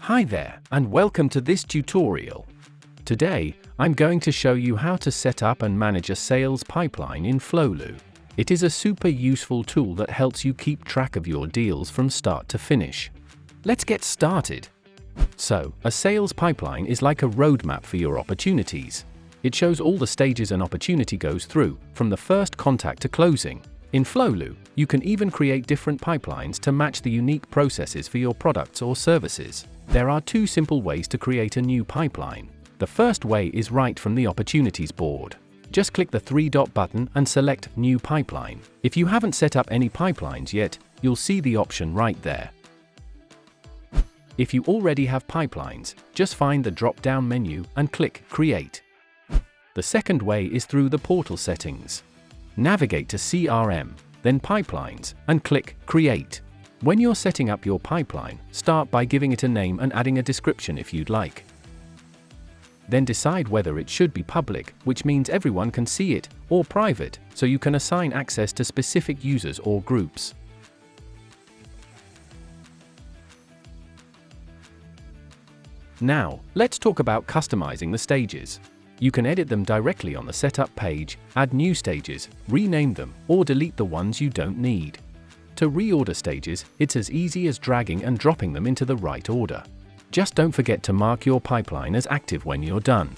Hi there, and welcome to this tutorial. Today, I'm going to show you how to set up and manage a sales pipeline in Flowlu. It is a super useful tool that helps you keep track of your deals from start to finish. Let's get started. So, a sales pipeline is like a roadmap for your opportunities. It shows all the stages an opportunity goes through, from the first contact to closing. In Flowlu, you can even create different pipelines to match the unique processes for your products or services. There are two simple ways to create a new pipeline. The first way is right from the Opportunities board. Just click the three-dot button and select New Pipeline. If you haven't set up any pipelines yet, you'll see the option right there. If you already have pipelines, just find the drop-down menu and click Create. The second way is through the portal settings. Navigate to CRM, then Pipelines, and click Create. When you're setting up your pipeline, start by giving it a name and adding a description if you'd like. Then decide whether it should be public, which means everyone can see it, or private, so you can assign access to specific users or groups. Now, let's talk about customizing the stages. You can edit them directly on the setup page, add new stages, rename them, or delete the ones you don't need. To reorder stages, it's as easy as dragging and dropping them into the right order. Just don't forget to mark your pipeline as active when you're done.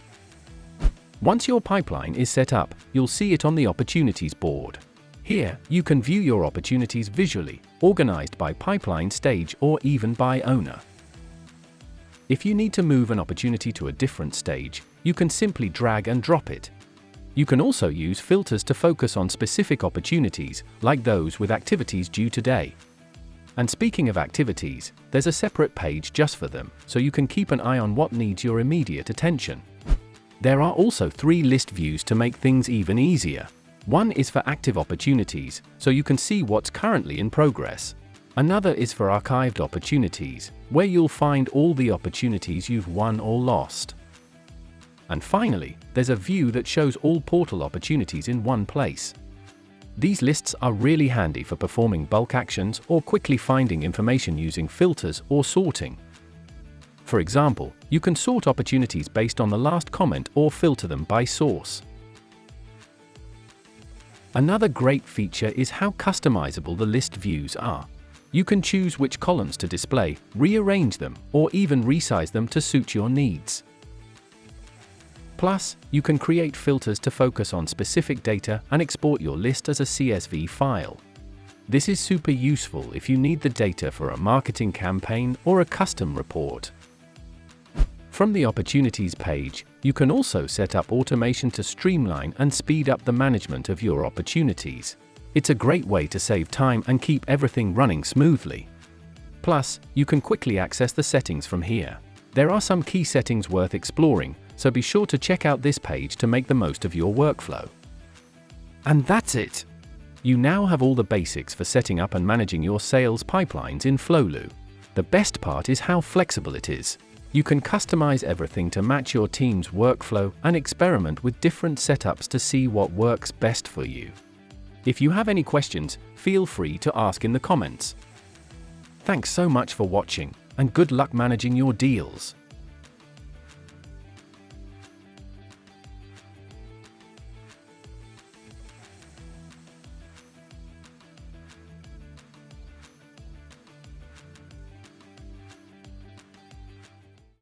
Once your pipeline is set up, you'll see it on the Opportunities board. Here, you can view your opportunities visually, organized by pipeline stage or even by owner. If you need to move an opportunity to a different stage, you can simply drag and drop it. You can also use filters to focus on specific opportunities, like those with activities due today. And speaking of activities, there's a separate page just for them, so you can keep an eye on what needs your immediate attention. There are also 3 list views to make things even easier. One is for active opportunities, so you can see what's currently in progress. Another is for archived opportunities, where you'll find all the opportunities you've won or lost. And finally, there's a view that shows all portal opportunities in one place. These lists are really handy for performing bulk actions or quickly finding information using filters or sorting. For example, you can sort opportunities based on the last comment or filter them by source. Another great feature is how customizable the list views are. You can choose which columns to display, rearrange them, or even resize them to suit your needs. Plus, you can create filters to focus on specific data and export your list as a CSV file. This is super useful if you need the data for a marketing campaign or a custom report. From the Opportunities page, you can also set up automation to streamline and speed up the management of your opportunities. It's a great way to save time and keep everything running smoothly. Plus, you can quickly access the settings from here. There are some key settings worth exploring, so be sure to check out this page to make the most of your workflow. And that's it! You now have all the basics for setting up and managing your sales pipelines in Flowlu. The best part is how flexible it is. You can customize everything to match your team's workflow and experiment with different setups to see what works best for you. If you have any questions, feel free to ask in the comments. Thanks so much for watching, and good luck managing your deals.